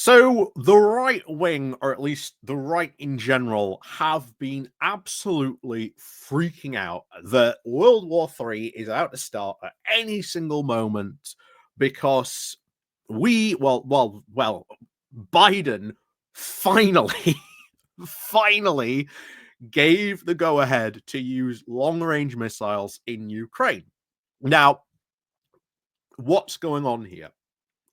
So the right wing, or at least the right in general, have been absolutely freaking out that World War III is about to start at any single moment because Biden finally, finally gave the go ahead to use long range missiles in Ukraine. Now, what's going on here?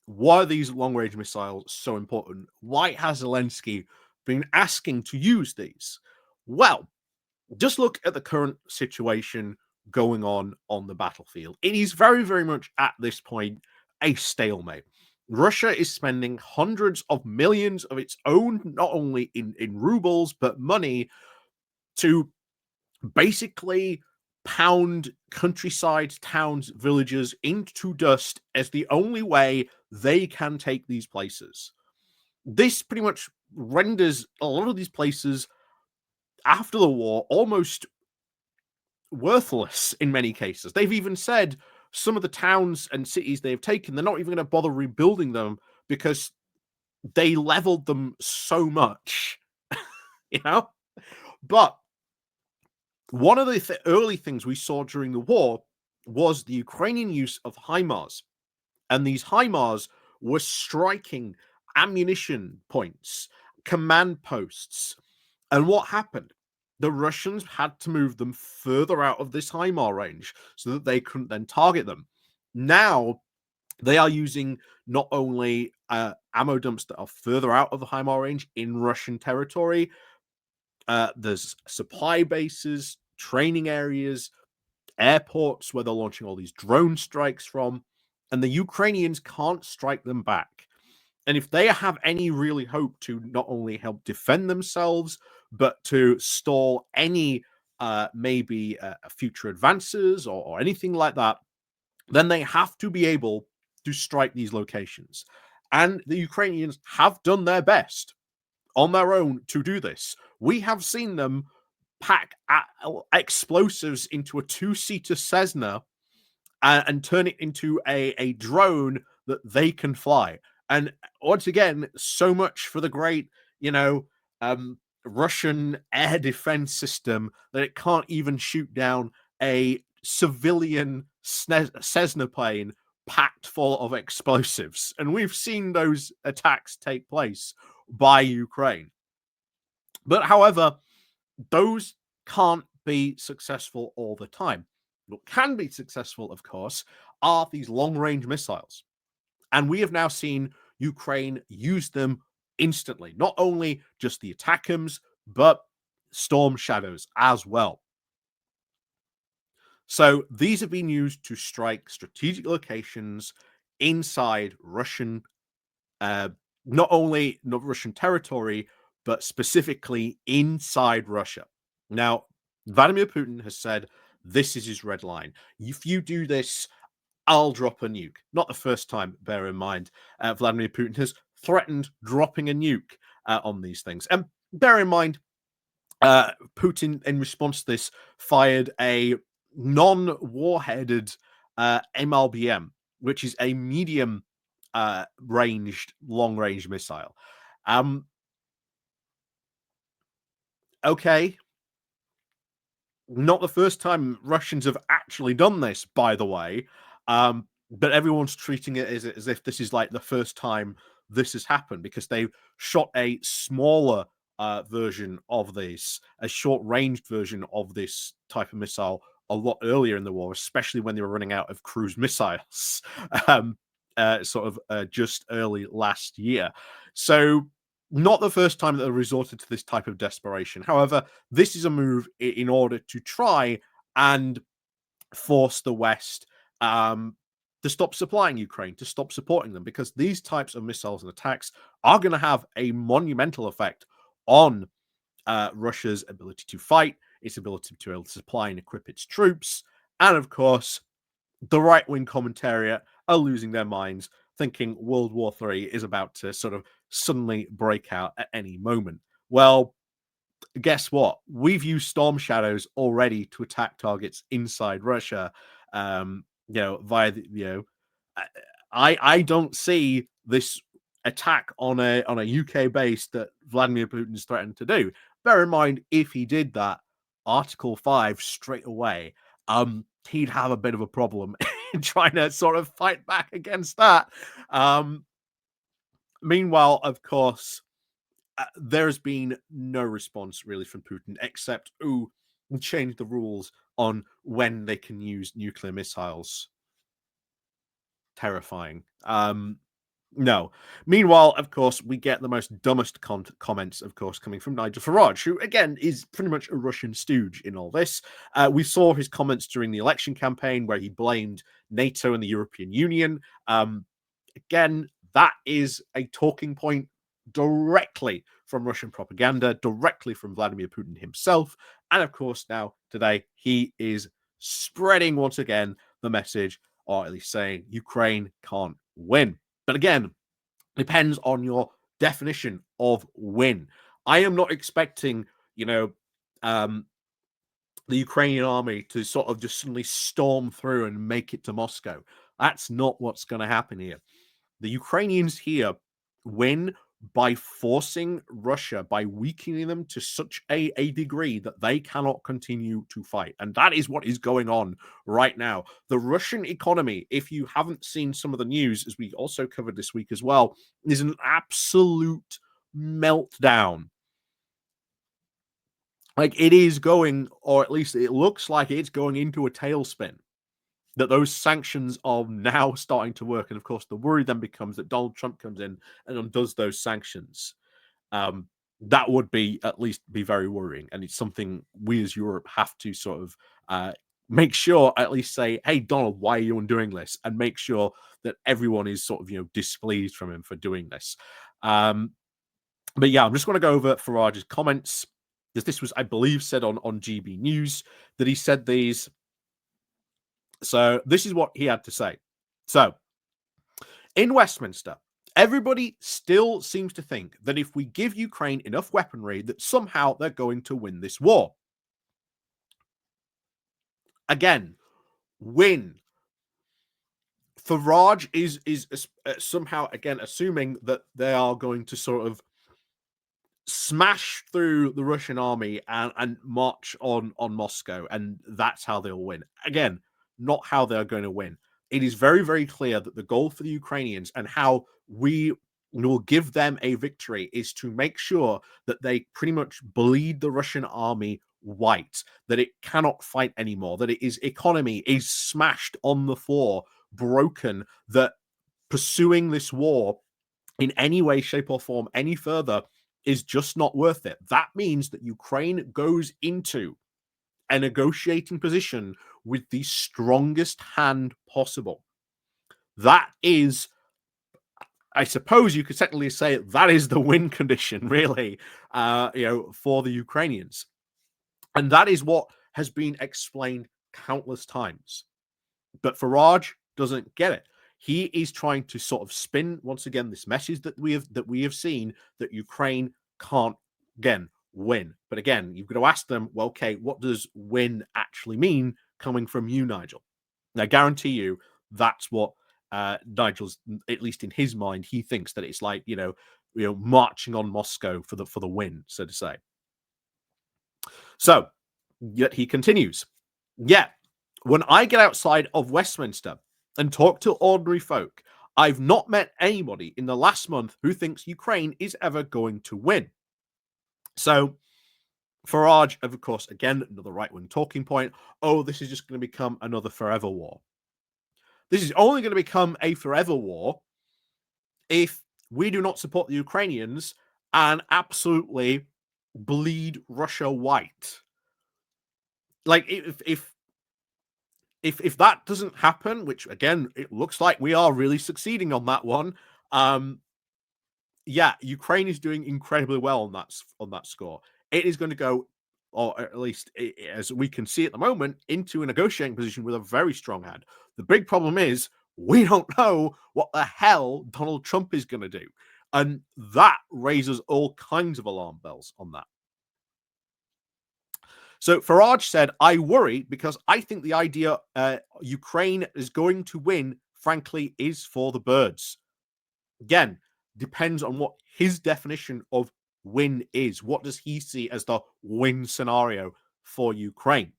Why are these long range missiles so important? Why has Zelensky been asking to use these? Well, just look at the current situation going on the battlefield. It is very, very much at this point a stalemate. Russia is spending hundreds of millions of its own, not only in rubles, but money to basically pound countryside towns, villages into dust as the only way they can take these places. This pretty much renders a lot of these places after the war almost worthless in many cases. They've even said some of the towns and cities they've taken, they're not even going to bother rebuilding them because they leveled them so much, you know? But one of the early things we saw during the war was the Ukrainian use of HIMARS. And these HIMARS were striking ammunition points, command posts. And what happened? The Russians had to move them further out of this HIMAR range so that they couldn't then target them. Now, they are using not only ammo dumps that are further out of the HIMAR range in Russian territory, there's supply bases, training areas, airports where they're launching all these drone strikes from, and the Ukrainians can't strike them back. And if they have any really hope to not only help defend themselves, but to stall any maybe future advances or anything like that, then they have to be able to strike these locations. And the Ukrainians have done their best on their own to do this. We have seen them pack explosives into a two-seater Cessna and turn it into a drone that they can fly. And once again, so much for the great, Russian air defense system that it can't even shoot down a civilian Cessna plane packed full of explosives. And we've seen those attacks take place by Ukraine. But however, those can't be successful all the time. What can be successful, of course, are these long-range missiles. And we have now seen Ukraine use them instantly, not only just the ATACMS, but Storm Shadows as well. So these have been used to strike strategic locations inside Russian, not only not Russian territory, but specifically inside Russia. Now, Vladimir Putin has said this is his red line. If you do this, I'll drop a nuke. Not the first time, bear in mind. Vladimir Putin has threatened dropping a nuke on these things. And bear in mind, Putin, in response to this, fired a non-warheaded MLBM, which is a medium ranged, long-range missile. Okay. Not the first time Russians have actually done this, by the way. But everyone's treating it as if this is like the first time this has happened because they've shot a smaller version of this, a short-ranged version of this type of missile a lot earlier in the war, especially when they were running out of cruise missiles, just early last year. So not the first time that they resorted to this type of desperation. However, this is a move in order to try and force the West to stop supplying Ukraine, to stop supporting them, because these types of missiles and attacks are going to have a monumental effect on Russia's ability to fight, its ability to be able to supply and equip its troops, and of course, the right-wing commentariat are losing their minds, thinking World War III is about to sort of suddenly break out at any moment. Well, guess what? We've used Storm Shadows already to attack targets inside Russia. Via the, I don't see this attack on a UK base that Vladimir Putin's threatened to do. Bear in mind, if he did that, Article 5 straight away, he'd have a bit of a problem in trying to sort of fight back against that. Meanwhile, of course, there's been no response really from Putin except, change the rules on when they can use nuclear missiles. Terrifying. No. Meanwhile, of course, we get the most dumbest comments, of course, coming from Nigel Farage, who, again, is pretty much a Russian stooge in all this. We saw his comments during the election campaign where he blamed NATO and the European Union. Again, that is a talking point directly from Russian propaganda, directly from Vladimir Putin himself. And of course, now, today, he is spreading once again the message, or at least saying Ukraine can't win. But again, depends on your definition of win. I am not expecting, the Ukrainian army to sort of just suddenly storm through and make it to Moscow. That's not what's going to happen here. The Ukrainians here win by forcing Russia, by weakening them to such a degree that they cannot continue to fight. And that is what is going on right now. The Russian economy, if you haven't seen some of the news, as we also covered this week as well, is an absolute meltdown. Like, it is going, or at least it looks like it's going into a tailspin. That those sanctions are now starting to work. And of course, the worry then becomes that Donald Trump comes in and undoes those sanctions. That would be very worrying. And it's something we as Europe have to sort of make sure, at least say, hey, Donald, why are you undoing this? And make sure that everyone is sort of, displeased from him for doing this. But yeah, I'm just going to go over Farage's comments. This was, I believe, said on GB News, that he said these. So this is what he had to say. So, in Westminster, everybody still seems to think that if we give Ukraine enough weaponry, that somehow they're going to win this war. Again, win. Farage is somehow, again, assuming that they are going to sort of smash through the Russian army and march on Moscow, and that's how they'll win. Again, not how they're going to win. It is very, very clear that the goal for the Ukrainians and how we will give them a victory is to make sure that they pretty much bleed the Russian army white, that it cannot fight anymore, that its economy is smashed on the floor, broken, that pursuing this war in any way, shape, or form any further is just not worth it. That means that Ukraine goes into a negotiating position with the strongest hand possible. That is, I suppose you could technically say, that is the win condition, really, for the Ukrainians. And that is what has been explained countless times. But Farage doesn't get it. He is trying to sort of spin, once again, this message that we have seen, that Ukraine can't, again, win. But again, you've got to ask them, well, okay, what does win actually mean coming from you, Nigel? And I guarantee you that's what Nigel's, at least in his mind, he thinks that it's like, marching on Moscow for the win, so to say. So, yet he continues. Yeah, when I get outside of Westminster and talk to ordinary folk, I've not met anybody in the last month who thinks Ukraine is ever going to win. So, Farage, of course, again, another right-wing talking point. Oh, this is just going to become another forever war. This is only going to become a forever war if we do not support the Ukrainians and absolutely bleed Russia white. Like, if that doesn't happen, which again, it looks like we are really succeeding on that one. Yeah, Ukraine is doing incredibly well on that score. It is going to go, or at least as we can see at the moment, into a negotiating position with a very strong hand. The big problem is we don't know what the hell Donald Trump is going to do. And that raises all kinds of alarm bells on that. So Farage said, I worry because I think the idea Ukraine is going to win, frankly, is for the birds. Again, depends on what his definition of win is. What does he see as the win scenario for Ukraine?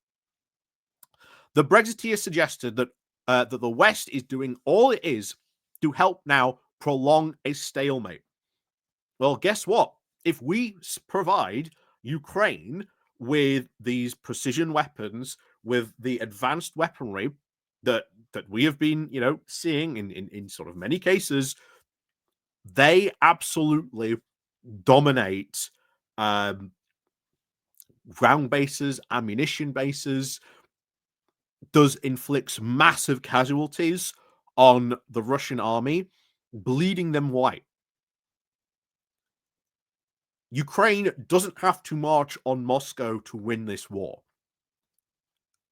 The Brexiteers suggested that that the West is doing all it is to help now prolong a stalemate. Well, guess what? If we provide Ukraine with these precision weapons, with the advanced weaponry that we have been, seeing in sort of many cases, they absolutely dominate ground bases, ammunition bases, does inflicts massive casualties on the Russian army, bleeding them white. Ukraine doesn't have to march on Moscow to win this war.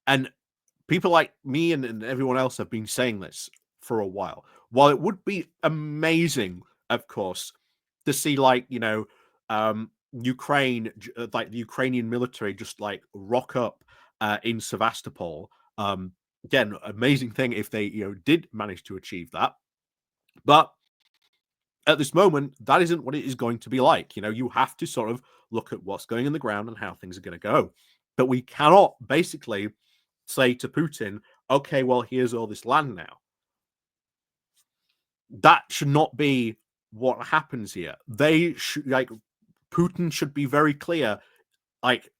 And people like me and everyone else have been saying this for a while. While it would be amazing, of course, to see Ukraine, like the Ukrainian military, just like rock up in Sevastopol. Again, amazing thing if they did manage to achieve that, but at this moment, that isn't what it is going to be like. You have to sort of look at what's going in the ground and how things are going to go. But we cannot basically say to Putin, okay, well, here's all this land now. That should not be what happens here. They should, Putin should be very clear. Like,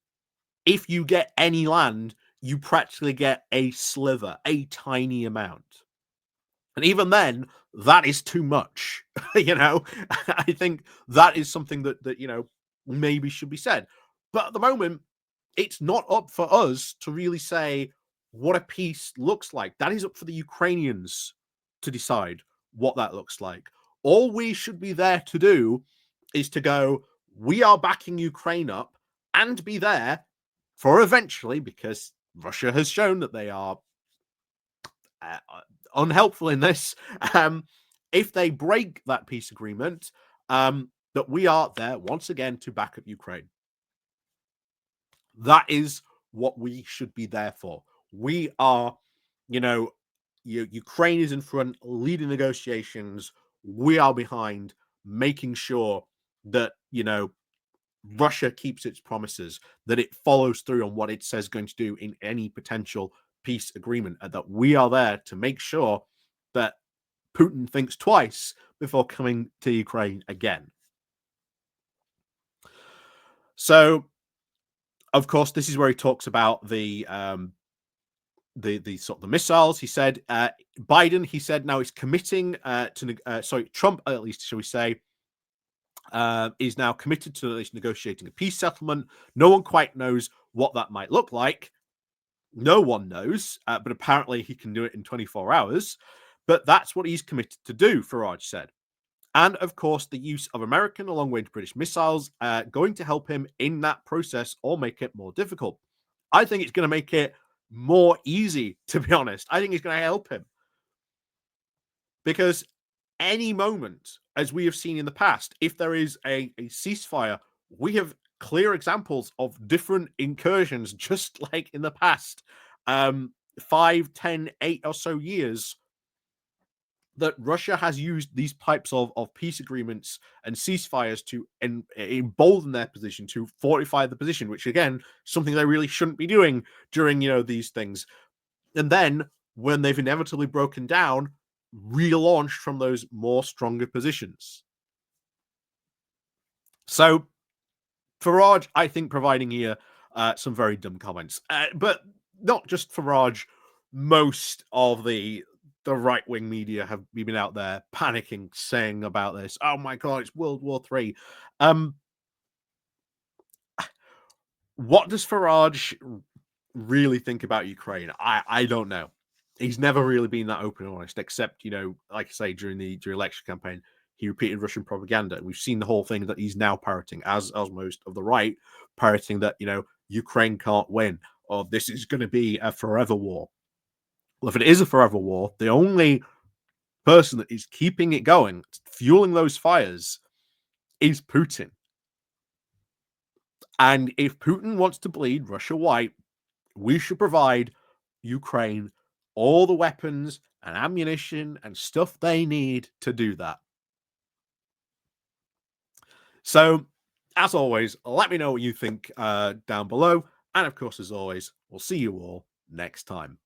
if you get any land, you practically get a sliver, a tiny amount. And even then, that is too much. I think that is something that maybe should be said. But at the moment, it's not up for us to really say what a peace looks like. That is up for the Ukrainians to decide what that looks like. All we should be there to do is to go, we are backing Ukraine up and be there for eventually, because Russia has shown that they are unhelpful in this. If they break that peace agreement, that we are there once again to back up Ukraine. That is what we should be there for. We are, Ukraine is in front, leading negotiations. We are behind, making sure that, Russia keeps its promises, that it follows through on what it says going to do in any potential peace agreement, and that we are there to make sure that Putin thinks twice before coming to Ukraine again. So, of course, this is where he talks about the sort of the missiles. He said Biden, he said, now is committing Trump, at least, shall we say, is now committed to at least negotiating a peace settlement. No one quite knows what that might look like. No one knows, but apparently he can do it in 24 hours. But that's what he's committed to do, Farage said. And of course, the use of American or long-range British missiles going to help him in that process or make it more difficult. I think it's going to make it more easy, to be honest. I think it's going to help him. Because any moment, as we have seen in the past, if there is a ceasefire, we have clear examples of different incursions, just like in the past 5, 10, 8 or so years, that Russia has used these types of peace agreements and ceasefires to embolden their position, to fortify the position, which again, something they really shouldn't be doing during these things. And then when they've inevitably broken down, relaunched from those more stronger positions. So Farage, I think, providing here some very dumb comments, but not just Farage. Most of the right-wing media have been out there panicking, saying about this. Oh my God, it's World War III. What does Farage really think about Ukraine? I don't know. He's never really been that open and honest, except, like I say, during the election campaign, he repeated Russian propaganda. We've seen the whole thing that he's now parroting, as most of the right, parroting that, Ukraine can't win, or this is going to be a forever war. Well, if it is a forever war, the only person that is keeping it going, fueling those fires, is Putin. And if Putin wants to bleed Russia white, we should provide Ukraine all the weapons and ammunition and stuff they need to do that. So, as always, let me know what you think down below. And of course, as always, we'll see you all next time.